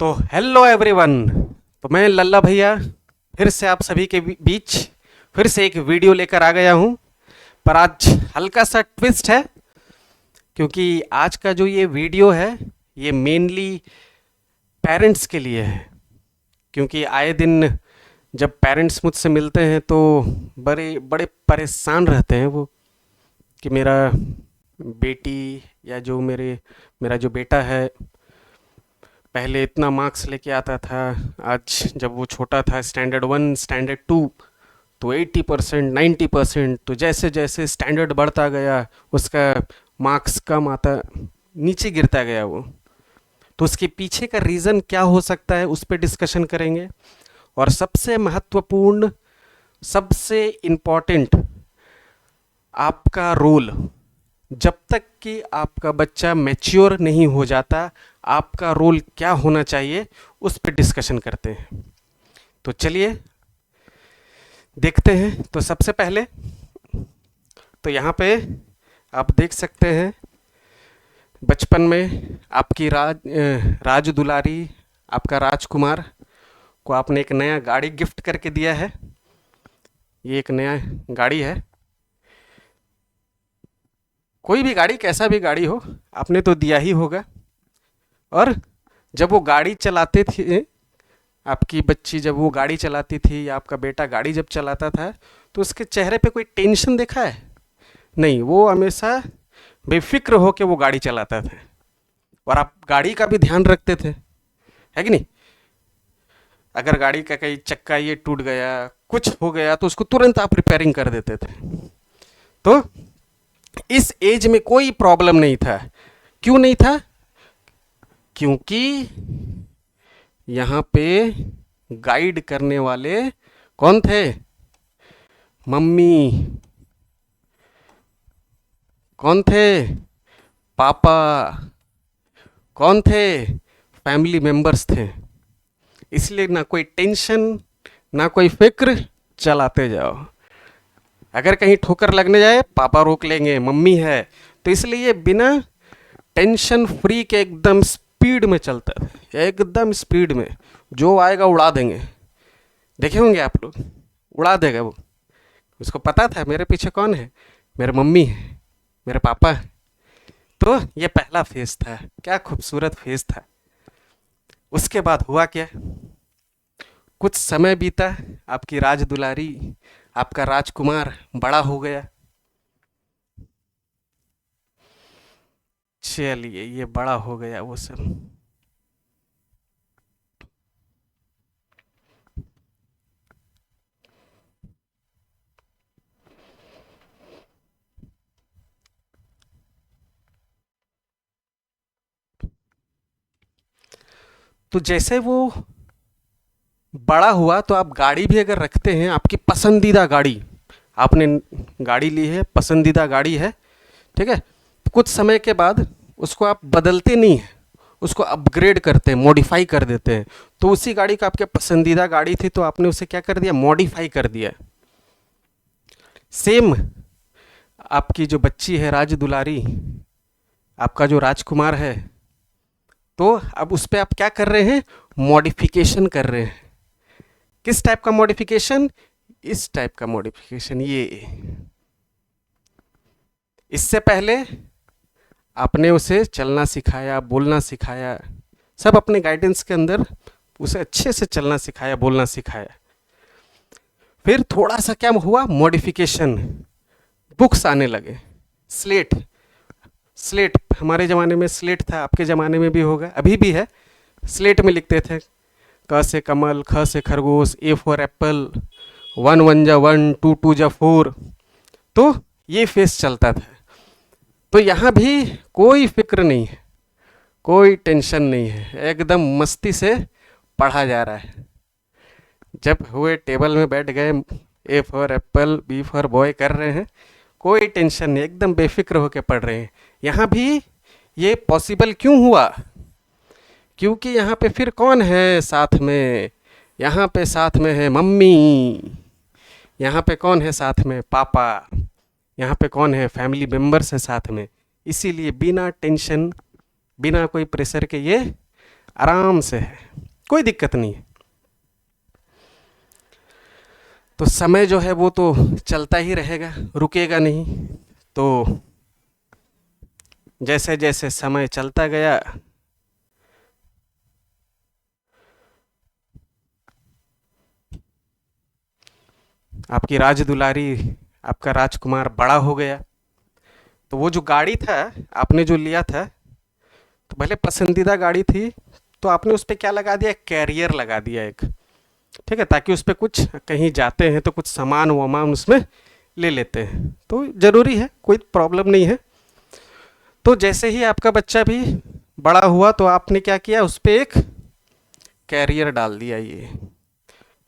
तो hello everyone. तो मैं लल्ला भैया फिर से आप सभी के बीच फिर से एक वीडियो लेकर आ गया हूँ। पर आज हल्का सा ट्विस्ट है, क्योंकि आज का जो ये वीडियो है ये मेनली पेरेंट्स के लिए है। क्योंकि आए दिन जब पेरेंट्स मुझसे मिलते हैं तो बड़े बड़े परेशान रहते हैं वो, कि मेरा बेटी या जो मेरा जो बेटा है पहले इतना मार्क्स लेके आता था, आज जब वो छोटा था स्टैंडर्ड 1 स्टैंडर्ड 2 तो 80% 90%, तो जैसे जैसे स्टैंडर्ड बढ़ता गया उसका मार्क्स कम आता, नीचे गिरता गया वो। तो उसके पीछे का रीज़न क्या हो सकता है उस पर डिस्कशन करेंगे। और सबसे महत्वपूर्ण, सबसे इम्पॉर्टेंट, आपका रोल, जब तक कि आपका बच्चा मैच्योर नहीं हो जाता आपका रोल क्या होना चाहिए उस पर डिस्कशन करते हैं। तो चलिए देखते हैं। तो सबसे पहले तो यहाँ पे आप देख सकते हैं बचपन में आपकी राज दुलारी, आपका राजकुमार को आपने एक नया गाड़ी गिफ्ट करके दिया है। ये एक नया गाड़ी है, कोई भी गाड़ी, कैसा भी गाड़ी हो, आपने तो दिया ही होगा। और जब वो गाड़ी चलाते थे, आपकी बच्ची जब वो गाड़ी चलाती थी या आपका बेटा गाड़ी जब चलाता था, तो उसके चेहरे पे कोई टेंशन देखा है? नहीं, वो हमेशा बेफिक्र हो के वो गाड़ी चलाता था। और आप गाड़ी का भी ध्यान रखते थे, है कि नहीं? अगर गाड़ी का कहीं चक्का ये टूट गया, कुछ हो गया, तो उसको तुरंत आप रिपेयरिंग कर देते थे। तो इस एज में कोई प्रॉब्लम नहीं था। क्यों नहीं था? क्योंकि यहाँ पे गाइड करने वाले कौन थे? मम्मी। कौन थे? पापा। कौन थे? फैमिली मेंबर्स थे। इसलिए ना कोई टेंशन, ना कोई फिक्र, चलाते जाओ। अगर कहीं ठोकर लगने जाए पापा रोक लेंगे, मम्मी है। तो इसलिए बिना टेंशन फ्री के एकदम स्पीड में चलता है, एकदम स्पीड में, जो आएगा उड़ा देंगे। देखे होंगे आप लोग, उड़ा देगा वो। उसको पता था मेरे पीछे कौन है, मेरे मम्मी है, मेरे पापा है। तो ये पहला फेज था, क्या खूबसूरत फेज था। उसके बाद हुआ क्या? कुछ समय बीता, आपकी राज दुलारी, आपका राजकुमार बड़ा हो गया। चलिए, ये बड़ा हो गया वो सब। तो जैसे वो बड़ा हुआ तो आप गाड़ी भी अगर रखते हैं, आपकी पसंदीदा गाड़ी, आपने गाड़ी ली है, पसंदीदा गाड़ी है, ठीक है, तो कुछ समय के बाद उसको आप बदलते नहीं हैं, उसको अपग्रेड करते हैं, मॉडिफाई कर देते हैं। तो उसी गाड़ी का, आपके पसंदीदा गाड़ी थी तो आपने उसे क्या कर दिया? मॉडिफाई कर दिया। सेम आपकी जो बच्ची है राज दुलारी, आपका जो राजकुमार है, तो अब उस पर आप क्या कर रहे हैं? मॉडिफिकेशन कर रहे हैं। किस टाइप का मॉडिफिकेशन? इस टाइप का मॉडिफिकेशन। ये इससे पहले आपने उसे चलना सिखाया, बोलना सिखाया, सब अपने गाइडेंस के अंदर उसे अच्छे से चलना सिखाया, बोलना सिखाया। फिर थोड़ा सा क्या हुआ? मॉडिफिकेशन। बुक्स आने लगे, स्लेट। स्लेट हमारे ज़माने में स्लेट था, आपके ज़माने में भी होगा, अभी भी है। स्लेट में लिखते थे, क से कमल, ख से खरगोश, ए फॉर एप्पल, 1 1 जा 1, 2 2 जा 4। तो ये फेस चलता था। तो यहाँ भी कोई फिक्र नहीं है, कोई टेंशन नहीं है, एकदम मस्ती से पढ़ा जा रहा है। जब हुए टेबल में बैठ गए, A for apple, B for boy कर रहे हैं, कोई टेंशन नहीं, एकदम बेफिक्र होकर पढ़ रहे हैं। यहाँ भी ये पॉसिबल क्यों हुआ? क्योंकि यहाँ पे फिर कौन है साथ में? यहाँ पे साथ में है मम्मी, यहाँ पे कौन है साथ में? पापा। यहाँ पे कौन है? फैमिली मेम्बर्स है साथ में। इसीलिए बिना टेंशन, बिना कोई प्रेशर के ये आराम से है, कोई दिक्कत नहीं है। तो समय जो है वो तो चलता ही रहेगा, रुकेगा नहीं। तो जैसे जैसे समय चलता गया आपकी राज दुलारी, आपका राजकुमार बड़ा हो गया। तो वो जो गाड़ी था आपने जो लिया था, तो भले पसंदीदा गाड़ी थी, तो आपने उस पर क्या लगा दिया, कैरियर लगा दिया एक, ठीक है, ताकि उस पर कुछ कहीं जाते हैं तो कुछ सामान वामान उसमें ले लेते हैं, तो ज़रूरी है, कोई प्रॉब्लम नहीं है। तो जैसे ही आपका बच्चा भी बड़ा हुआ तो आपने क्या किया, उस पर एक कैरियर डाल दिया ये,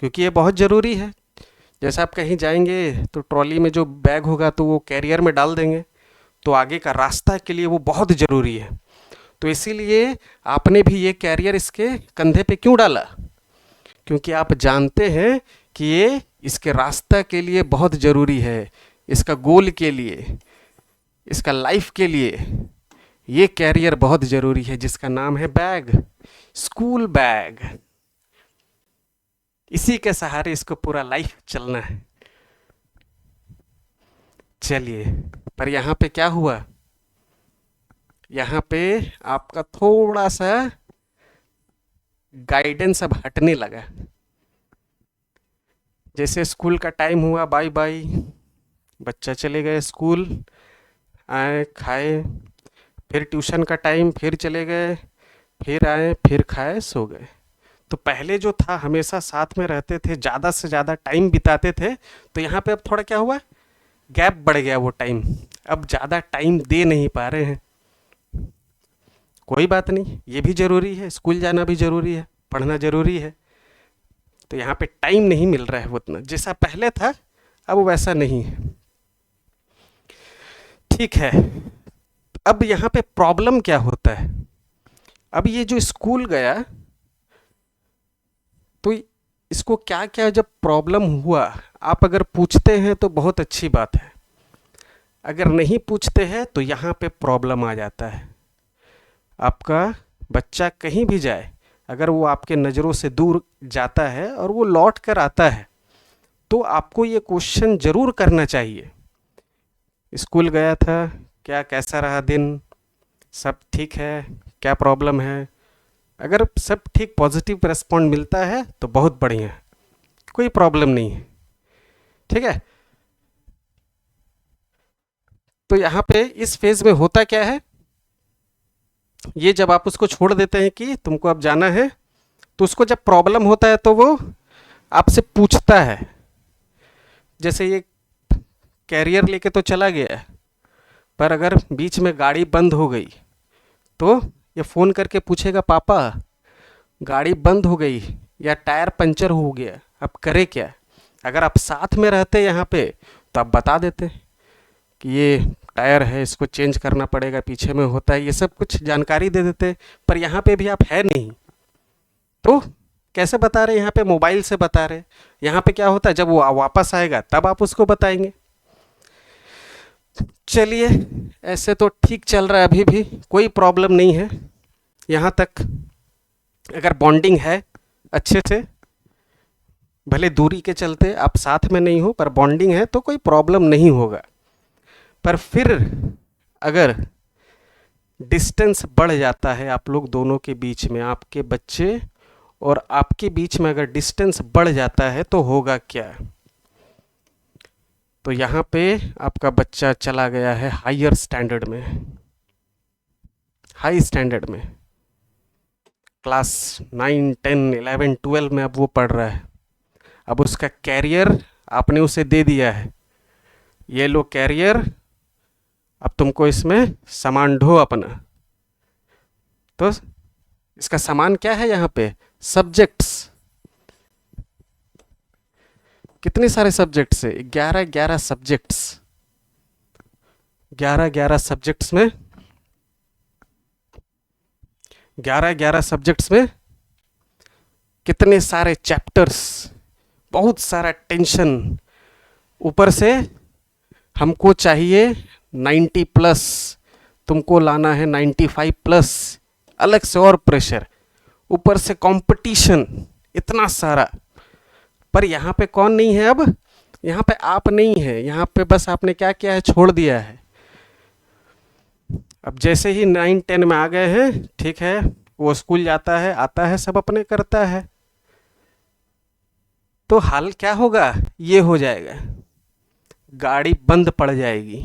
क्योंकि ये बहुत ज़रूरी है। जैसे आप कहीं जाएंगे तो ट्रॉली में जो बैग होगा तो वो कैरियर में डाल देंगे, तो आगे का रास्ता के लिए वो बहुत ज़रूरी है। तो इसीलिए आपने भी ये कैरियर इसके कंधे पे क्यों डाला, क्योंकि आप जानते हैं कि ये इसके रास्ता के लिए बहुत ज़रूरी है, इसका गोल के लिए, इसका लाइफ के लिए ये कैरियर बहुत ज़रूरी है, जिसका नाम है बैग, स्कूल बैग। इसी के सहारे इसको पूरा लाइफ चलना है। चलिए, पर यहाँ पे क्या हुआ, यहाँ पे आपका थोड़ा सा गाइडेंस अब हटने लगा। जैसे स्कूल का टाइम हुआ, बाय बाय, बच्चा चले गए स्कूल, आए खाए, फिर ट्यूशन का टाइम, फिर चले गए, फिर आए, फिर खाए, सो गए। तो पहले जो था हमेशा साथ में रहते थे, ज़्यादा से ज़्यादा टाइम बिताते थे, तो यहाँ पे अब थोड़ा क्या हुआ, गैप बढ़ गया वो टाइम, अब ज़्यादा टाइम दे नहीं पा रहे हैं। कोई बात नहीं, ये भी ज़रूरी है, स्कूल जाना भी ज़रूरी है, पढ़ना ज़रूरी है। तो यहाँ पे टाइम नहीं मिल रहा है वो उतना, जैसा पहले था अब वैसा नहीं है। ठीक है, अब यहाँ पे प्रॉब्लम क्या होता है, अब ये जो स्कूल गया तो इसको क्या क्या जब प्रॉब्लम हुआ, आप अगर पूछते हैं तो बहुत अच्छी बात है, अगर नहीं पूछते हैं तो यहाँ पे प्रॉब्लम आ जाता है। आपका बच्चा कहीं भी जाए, अगर वो आपके नज़रों से दूर जाता है और वो लौट कर आता है, तो आपको ये क्वेश्चन ज़रूर करना चाहिए, स्कूल गया था, क्या कैसा रहा दिन, सब ठीक है, क्या प्रॉब्लम है। अगर सब ठीक, पॉजिटिव रिस्पॉन्ड मिलता है तो बहुत बढ़िया, कोई प्रॉब्लम नहीं है, ठीक है। तो यहाँ पे इस फेज़ में होता क्या है, ये जब आप उसको छोड़ देते हैं कि तुमको अब जाना है, तो उसको जब प्रॉब्लम होता है तो वो आपसे पूछता है। जैसे ये कैरियर लेके तो चला गया है, पर अगर बीच में गाड़ी बंद हो गई तो ये फ़ोन करके पूछेगा, पापा गाड़ी बंद हो गई या टायर पंचर हो गया, अब करे क्या। अगर आप साथ में रहते यहाँ पे तो आप बता देते कि ये टायर है, इसको चेंज करना पड़ेगा, पीछे में होता है, ये सब कुछ जानकारी दे देते। पर यहाँ पे भी आप है नहीं, तो कैसे बता रहे, यहाँ पे मोबाइल से बता रहे। यहाँ पे क्या होता है, जब वो वापस आएगा तब आप उसको बताएंगे। चलिए, ऐसे तो ठीक चल रहा है, अभी भी कोई प्रॉब्लम नहीं है। यहाँ तक अगर बॉन्डिंग है अच्छे से, भले दूरी के चलते आप साथ में नहीं हो, पर बॉन्डिंग है तो कोई प्रॉब्लम नहीं होगा। पर फिर अगर डिस्टेंस बढ़ जाता है आप लोग दोनों के बीच में, आपके बच्चे और आपके बीच में अगर डिस्टेंस बढ़ जाता है तो होगा क्या। तो यहाँ पे आपका बच्चा चला गया है हायर स्टैंडर्ड में, हाई स्टैंडर्ड में, क्लास 9, 10, 11, 12 में अब वो पढ़ रहा है। अब उसका कैरियर आपने उसे दे दिया है, ये लो कैरियर, अब तुमको इसमें सामान ढो अपना। तो इसका सामान क्या है यहाँ पे, सब्जेक्ट्स। कितने सारे सब्जेक्ट्स है, 11 सब्जेक्ट्स, 11 सब्जेक्ट्स में, 11 सब्जेक्ट्स में कितने सारे चैप्टर्स, बहुत सारा टेंशन, ऊपर से हमको चाहिए 90 प्लस, तुमको लाना है 95 प्लस, अलग से और प्रेशर, ऊपर से कंपटीशन इतना सारा, पर यहाँ पे कौन नहीं है, अब यहाँ पे आप नहीं है, यहाँ पे बस आपने क्या किया है, छोड़ दिया है। अब जैसे ही 9-10 में आ गए हैं, ठीक है, वो स्कूल जाता है, आता है, सब अपने करता है, तो हाल क्या होगा, ये हो जाएगा, गाड़ी बंद पड़ जाएगी,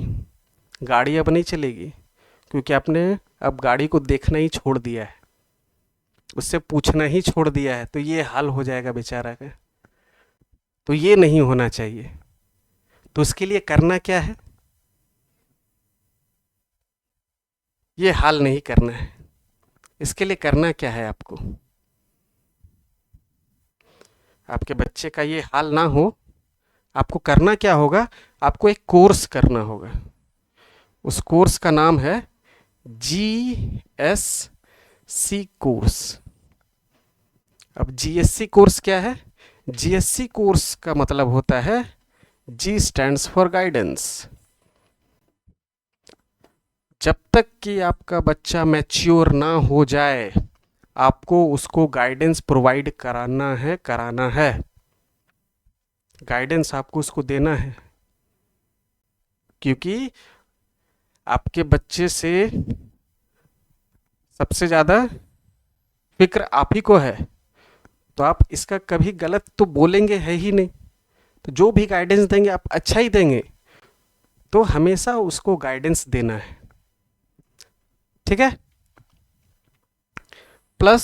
गाड़ी अब नहीं चलेगी, क्योंकि आपने अब गाड़ी को देखना ही छोड़ दिया है, उससे पूछना ही छोड़ दिया है, तो ये हाल हो जाएगा बेचारा का। तो ये नहीं होना चाहिए। तो उसके लिए करना क्या है, ये हाल नहीं करना है। इसके लिए करना क्या है, आपको, आपके बच्चे का ये हाल ना हो, आपको करना क्या होगा, आपको एक कोर्स करना होगा। उस कोर्स का नाम है GSC कोर्स। अब GSC कोर्स क्या है, GSC कोर्स का मतलब होता है G स्टैंड्स फॉर गाइडेंस। जब तक कि आपका बच्चा मैच्योर ना हो जाए, आपको उसको गाइडेंस प्रोवाइड कराना है, गाइडेंस आपको उसको देना है, क्योंकि आपके बच्चे से सबसे ज़्यादा फिक्र आप ही को है, तो आप इसका कभी गलत तो बोलेंगे है ही नहीं, तो जो भी गाइडेंस देंगे आप अच्छा ही देंगे, तो हमेशा उसको गाइडेंस देना है, ठीक है, प्लस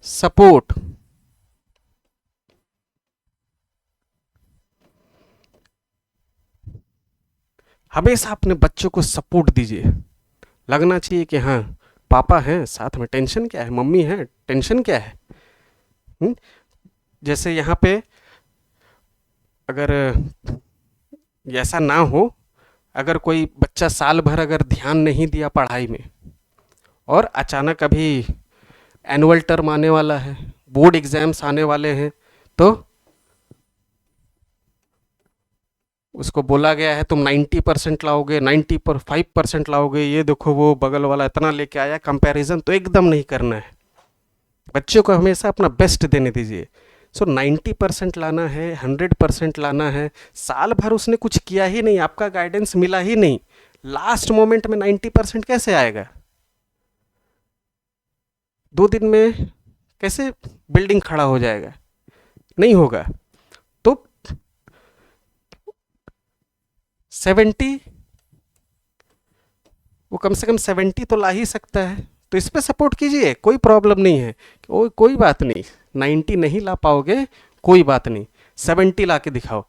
सपोर्ट। हमेशा अपने बच्चों को सपोर्ट दीजिए, लगना चाहिए कि हाँ पापा हैं साथ में, टेंशन क्या है, मम्मी है, टेंशन क्या है। जैसे यहाँ पे अगर ऐसा ना हो, अगर कोई बच्चा साल भर अगर ध्यान नहीं दिया पढ़ाई में, और अचानक अभी एनुअल टर्म आने वाला है, बोर्ड एग्जाम्स आने वाले हैं, तो उसको बोला गया है तुम 90% लाओगे, 95% लाओगे, ये देखो वो बगल वाला इतना लेके आया, कंपैरिजन तो एकदम नहीं करना है। बच्चों को हमेशा अपना बेस्ट देने दीजिए। 90% लाना है, 100% लाना है। साल भर उसने कुछ किया ही नहीं, आपका गाइडेंस मिला ही नहीं, लास्ट मोमेंट में 90% कैसे आएगा? 2 दिन में कैसे बिल्डिंग खड़ा हो जाएगा? नहीं होगा। तो 70, वो कम से कम 70 तो ला ही सकता है, तो इस पर सपोर्ट कीजिए, कोई प्रॉब्लम नहीं है, कोई बात नहीं। 90 नहीं ला पाओगे, कोई बात नहीं, 70 ला के दिखाओ।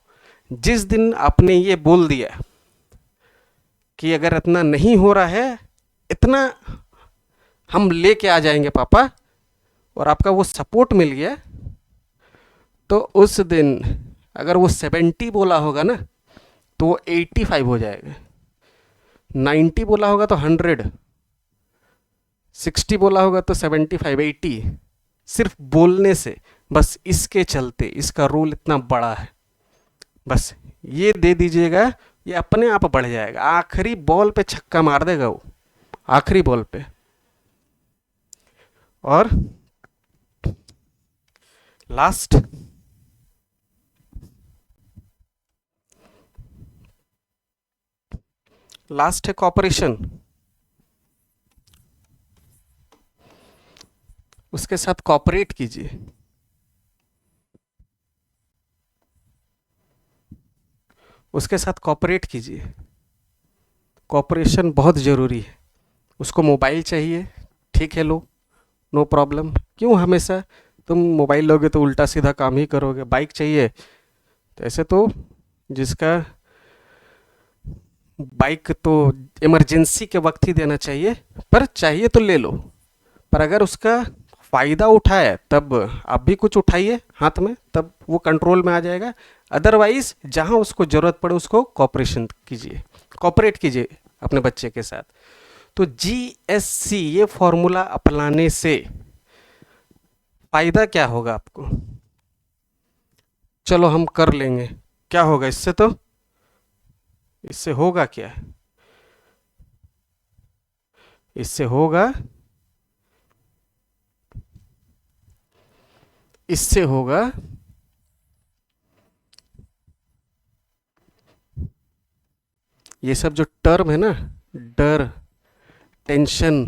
जिस दिन आपने ये बोल दिया कि अगर इतना नहीं हो रहा है, इतना हम लेके आ जाएंगे पापा, और आपका वो सपोर्ट मिल गया, तो उस दिन अगर वो 70 बोला होगा ना, तो वो 85 हो जाएगा। 90 बोला होगा तो 100, 60 बोला होगा तो 75, 80, सिर्फ बोलने से। बस इसके चलते इसका रोल इतना बड़ा है, बस ये दे दीजिएगा, ये अपने आप बढ़ जाएगा। आखिरी बॉल पे छक्का मार देगा वो, आखिरी बॉल पे। और लास्ट, है कॉपरेशन। उसके साथ कॉपरेट कीजिए, उसके साथ कॉपरेट कीजिए। कॉपरेशन बहुत ज़रूरी है। उसको मोबाइल चाहिए, ठीक है, लो, नो प्रॉब्लम। क्यों हमेशा तुम मोबाइल लोगे तो उल्टा सीधा काम ही करोगे? बाइक चाहिए, तो ऐसे तो जिसका बाइक तो इमरजेंसी के वक्त ही देना चाहिए, पर चाहिए तो ले लो। पर अगर उसका फ़ायदा उठाए तब आप भी कुछ उठाइए हाथ में, तब वो कंट्रोल में आ जाएगा। अदरवाइज जहाँ उसको ज़रूरत पड़े उसको कॉपरेशन कीजिए, कॉपरेट कीजिए अपने बच्चे के साथ। तो GSC ये फॉर्मूला अपनाने से फ़ायदा क्या होगा आपको? चलो हम कर लेंगे, क्या होगा इससे? तो इससे होगा क्या? इससे होगा इससे होगा ये सब जो टर्म है ना, डर, टेंशन,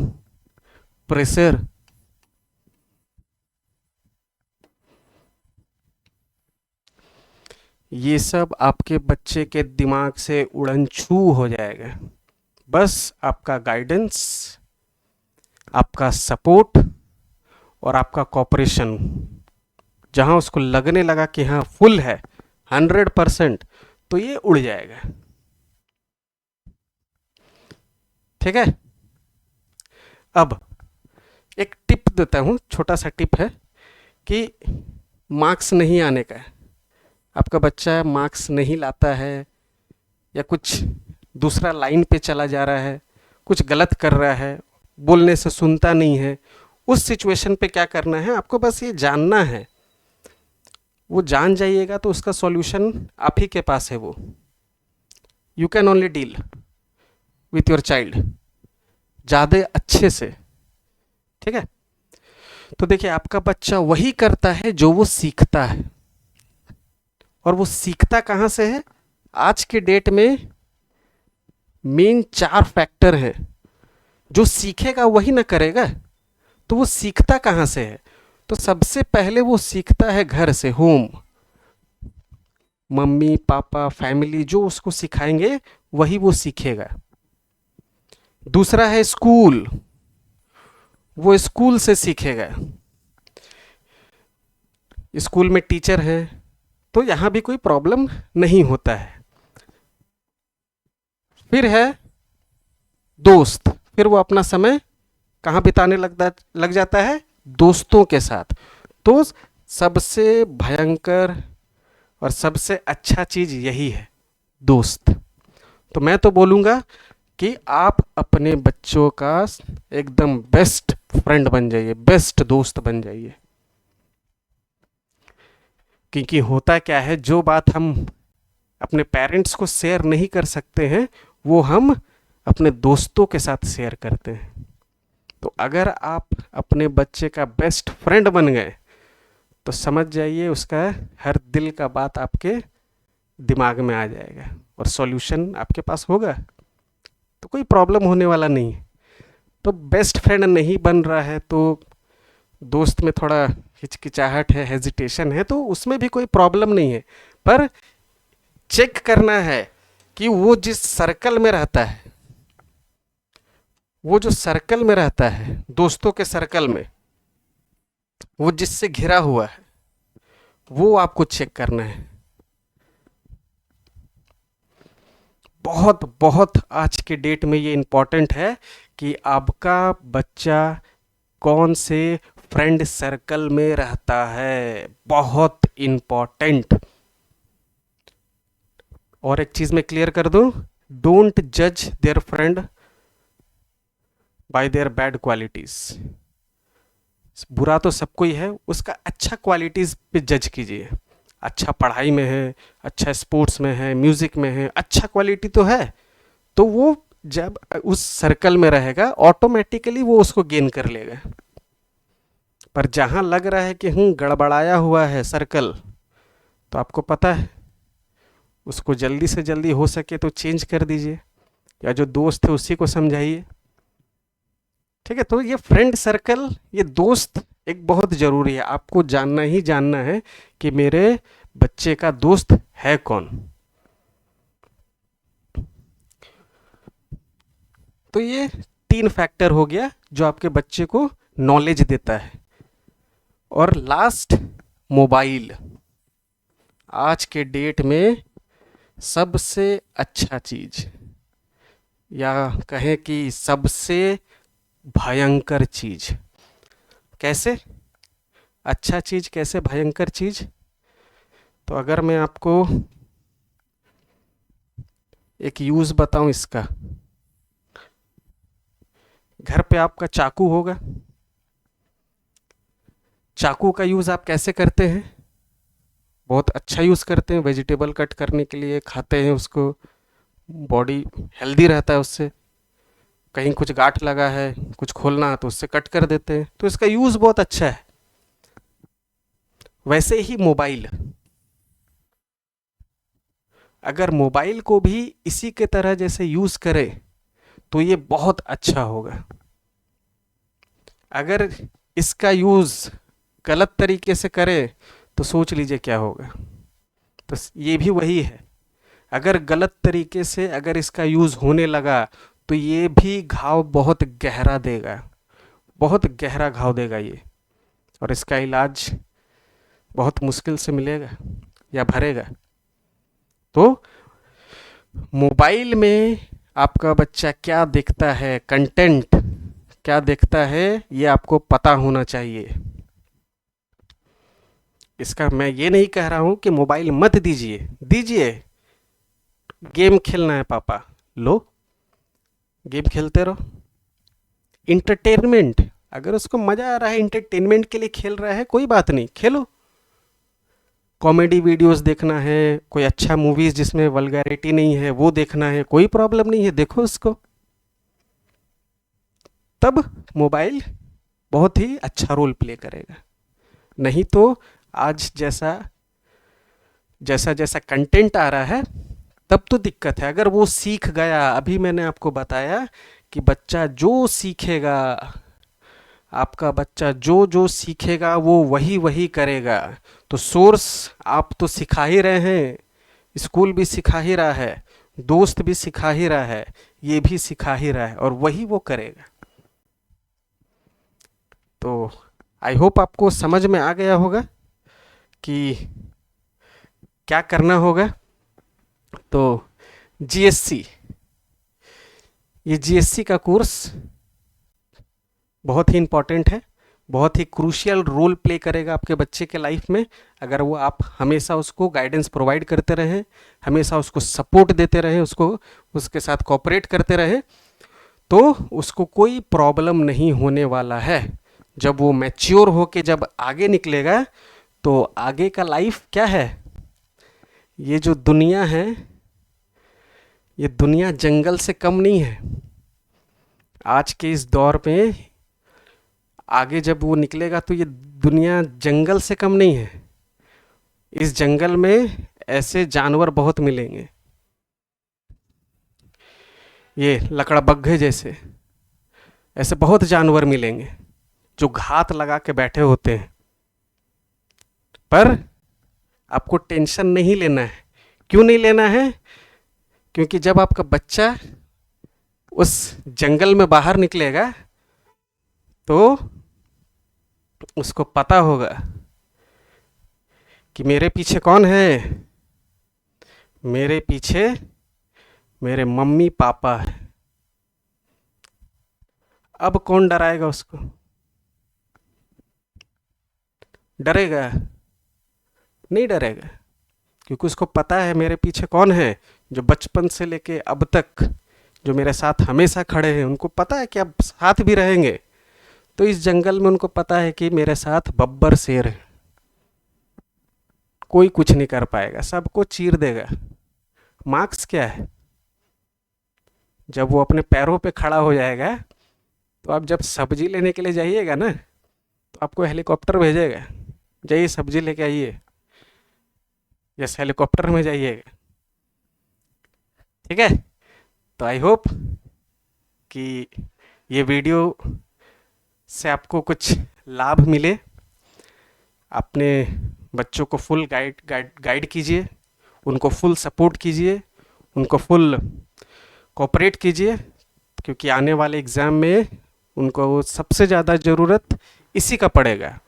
प्रेशर, ये सब आपके बच्चे के दिमाग से उड़नछू हो जाएगा। बस आपका गाइडेंस, आपका सपोर्ट और आपका कॉपरेशन, जहाँ उसको लगने लगा कि हाँ फुल है 100%, तो ये उड़ जाएगा। ठीक है। अब एक टिप देता हूँ, छोटा सा टिप है कि मार्क्स नहीं आने का है, आपका बच्चा मार्क्स नहीं लाता है या कुछ दूसरा लाइन पे चला जा रहा है, कुछ गलत कर रहा है, बोलने से सुनता नहीं है, उस सिचुएशन पे क्या करना है आपको, बस ये जानना है। वो जान जाइएगा तो उसका सॉल्यूशन आप ही के पास है। वो you can only deal with your child ज़्यादा अच्छे से। ठीक है। तो देखिए, आपका बच्चा वही करता है जो वो सीखता है, और वो सीखता कहाँ से है? आज के डेट में मेन 4 फैक्टर हैं। जो सीखेगा वही ना करेगा, तो वो सीखता कहाँ से है? तो सबसे पहले वो सीखता है घर से, होम। मम्मी पापा फैमिली जो उसको सिखाएंगे वही वो सीखेगा। दूसरा है स्कूल, वो स्कूल से सीखेगा। स्कूल में टीचर हैं तो यहाँ भी कोई प्रॉब्लम नहीं होता है। फिर है दोस्त, फिर वो अपना समय कहाँ बिताने लग जाता है? दोस्तों के साथ। तो सबसे भयंकर और सबसे अच्छा चीज़ यही है, दोस्त। तो मैं तो बोलूँगा कि आप अपने बच्चों का एकदम बेस्ट फ्रेंड बन जाइए, बेस्ट दोस्त बन जाइए। क्योंकि होता क्या है, जो बात हम अपने पेरेंट्स को शेयर नहीं कर सकते हैं वो हम अपने दोस्तों के साथ शेयर करते हैं। तो अगर आप अपने बच्चे का बेस्ट फ्रेंड बन गए तो समझ जाइए उसका हर दिल का बात आपके दिमाग में आ जाएगा और सॉल्यूशन आपके पास होगा, तो कोई प्रॉब्लम होने वाला नहीं है। तो बेस्ट फ्रेंड नहीं बन रहा है तो दोस्त में थोड़ा हिचकिचाहट है, हेजिटेशन है, तो उसमें भी कोई प्रॉब्लम नहीं है। पर चेक करना है कि वो जिस सर्कल में रहता है, वो जो सर्कल में रहता है, दोस्तों के सर्कल में, वो जिससे घिरा हुआ है, वो आपको चेक करना है। बहुत बहुत आज के डेट में ये इम्पॉर्टेंट है कि आपका बच्चा कौन से फ्रेंड सर्कल में रहता है, बहुत इम्पॉर्टेंट। और एक चीज़ मैं क्लियर कर दूं, डोंट जज there friend bye there bad qualities. बुरा तो सबको ही है, उसका अच्छा क्वालिटीज़ पे जज कीजिए। अच्छा पढ़ाई में है, अच्छा स्पोर्ट्स में है, म्यूज़िक में है, अच्छा क्वालिटी तो है, तो वो जब उस सर्कल में रहेगा ऑटोमेटिकली वो उसको गेन कर लेगा। पर जहाँ लग रहा है कि गड़बड़ाया हुआ है सर्कल, तो आपको पता है उसको जल्दी से जल्दी हो सके तो चेंज कर दीजिए, या जो दोस्त है उसी को समझाइए। ठीक है। तो ये फ्रेंड सर्कल, ये दोस्त एक बहुत ज़रूरी है। आपको जानना ही जानना है कि मेरे बच्चे का दोस्त है कौन। तो ये 3 फैक्टर हो गया जो आपके बच्चे को नॉलेज देता है। और लास्ट, मोबाइल। आज के डेट में सबसे अच्छा चीज़, या कहें कि सबसे भयंकर चीज़। कैसे? अच्छा चीज़ कैसे भयंकर चीज़? तो अगर मैं आपको एक यूज़ बताऊं इसका, घर पे आपका चाकू होगा। चाकू का यूज़ आप कैसे करते हैं? बहुत अच्छा यूज़ करते हैं, वेजिटेबल कट करने के लिए खाते हैं उसको, बॉडी हेल्दी रहता है उससे। कहीं कुछ गांठ लगा है, कुछ खोलना है तो उससे कट कर देते हैं, तो इसका यूज़ बहुत अच्छा है। वैसे ही मोबाइल, अगर मोबाइल को भी इसी के तरह जैसे यूज़ करें तो ये बहुत अच्छा होगा। अगर इसका यूज़ गलत तरीके से करें तो सोच लीजिए क्या होगा। तो ये भी वही है, अगर गलत तरीके से अगर इसका यूज़ होने लगा तो ये भी घाव बहुत गहरा देगा, बहुत गहरा घाव देगा ये, और इसका इलाज बहुत मुश्किल से मिलेगा या भरेगा। तो मोबाइल में आपका बच्चा क्या देखता है, कंटेंट क्या देखता है, ये आपको पता होना चाहिए। इसका मैं ये नहीं कह रहा हूँ कि मोबाइल मत दीजिए, दीजिए। गेम खेलना है पापा, लो गेम खेलते रहो। इंटरटेनमेंट, अगर उसको मज़ा आ रहा है, इंटरटेनमेंट के लिए खेल रहा है, कोई बात नहीं, खेलो। कॉमेडी वीडियोस देखना है, कोई अच्छा मूवीज़ जिसमें वल्गैरिटी नहीं है वो देखना है, कोई प्रॉब्लम नहीं है, देखो उसको। तब मोबाइल बहुत ही अच्छा रोल प्ले करेगा। नहीं तो आज जैसा जैसा जैसा कंटेंट आ रहा है तब तो दिक्कत है। अगर वो सीख गया, अभी मैंने आपको बताया कि बच्चा जो सीखेगा, आपका बच्चा जो जो सीखेगा वो वही वही करेगा। तो सोर्स आप तो सिखा ही रहे हैं, स्कूल भी सिखा ही रहा है, दोस्त भी सिखा ही रहा है, ये भी सिखा ही रहा है, और वही वो करेगा। तो आई होप आपको समझ में आ गया होगा कि क्या करना होगा। तो जीएससी, ये जीएससी का कोर्स बहुत ही इम्पॉर्टेंट है, बहुत ही क्रूशियल रोल प्ले करेगा आपके बच्चे के लाइफ में। अगर वो आप हमेशा उसको गाइडेंस प्रोवाइड करते रहें, हमेशा उसको सपोर्ट देते रहें, उसको उसके साथ कोऑपरेट करते रहें, तो उसको कोई प्रॉब्लम नहीं होने वाला है। जब वो मैच्योर होके जब आगे निकलेगा तो आगे का लाइफ क्या है, ये जो दुनिया है, ये दुनिया जंगल से कम नहीं है। आज के इस दौर में आगे जब वो निकलेगा तो ये दुनिया जंगल से कम नहीं है। इस जंगल में ऐसे जानवर बहुत मिलेंगे, ये लकड़बग्घे जैसे, ऐसे बहुत जानवर मिलेंगे जो घात लगा के बैठे होते हैं। पर आपको टेंशन नहीं लेना है। क्यों नहीं लेना है? क्योंकि जब आपका बच्चा उस जंगल में बाहर निकलेगा तो उसको पता होगा कि मेरे पीछे कौन है। मेरे पीछे मेरे मम्मी पापा है। अब कौन डराएगा उसको? डरेगा? नहीं डरेगा, क्योंकि उसको पता है मेरे पीछे कौन है। जो बचपन से लेके अब तक जो मेरे साथ हमेशा खड़े हैं, उनको पता है कि अब साथ भी रहेंगे। तो इस जंगल में उनको पता है कि मेरे साथ बब्बर शेर है, कोई कुछ नहीं कर पाएगा, सबको चीर देगा। मार्क्स क्या है? जब वो अपने पैरों पे खड़ा हो जाएगा तो आप जब सब्जी लेने के लिए जाइएगा ना, तो आपको हेलीकॉप्टर भेजेगा, जाइए सब्जी लेके आइए, यस हेलीकॉप्टर में जाइएगा। ठीक है? तो आई होप कि ये वीडियो से आपको कुछ लाभ मिले। अपने बच्चों को फुल गाइड कीजिए, उनको फुल सपोर्ट कीजिए, उनको फुल कोऑपरेट कीजिए, क्योंकि आने वाले एग्ज़ाम में उनको सबसे ज़्यादा ज़रूरत इसी का पड़ेगा,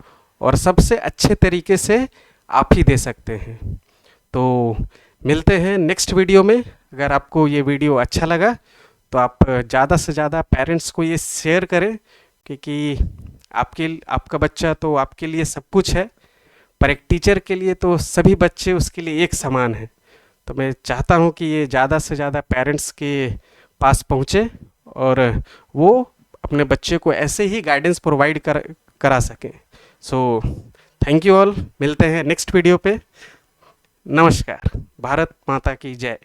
और सबसे अच्छे तरीके से आप ही दे सकते हैं। तो मिलते हैं नेक्स्ट वीडियो में। अगर आपको ये वीडियो अच्छा लगा तो आप ज़्यादा से ज़्यादा पेरेंट्स को ये शेयर करें, क्योंकि आपका बच्चा तो आपके लिए सब कुछ है, पर एक टीचर के लिए तो सभी बच्चे उसके लिए एक समान हैं। तो मैं चाहता हूँ कि ये ज़्यादा से ज़्यादा पेरेंट्स के पास पहुँचे और वो अपने बच्चे को ऐसे ही गाइडेंस प्रोवाइड करा सकें। सो थैंक यू ऑल, मिलते हैं नेक्स्ट वीडियो पे। नमस्कार, भारत माता की जय।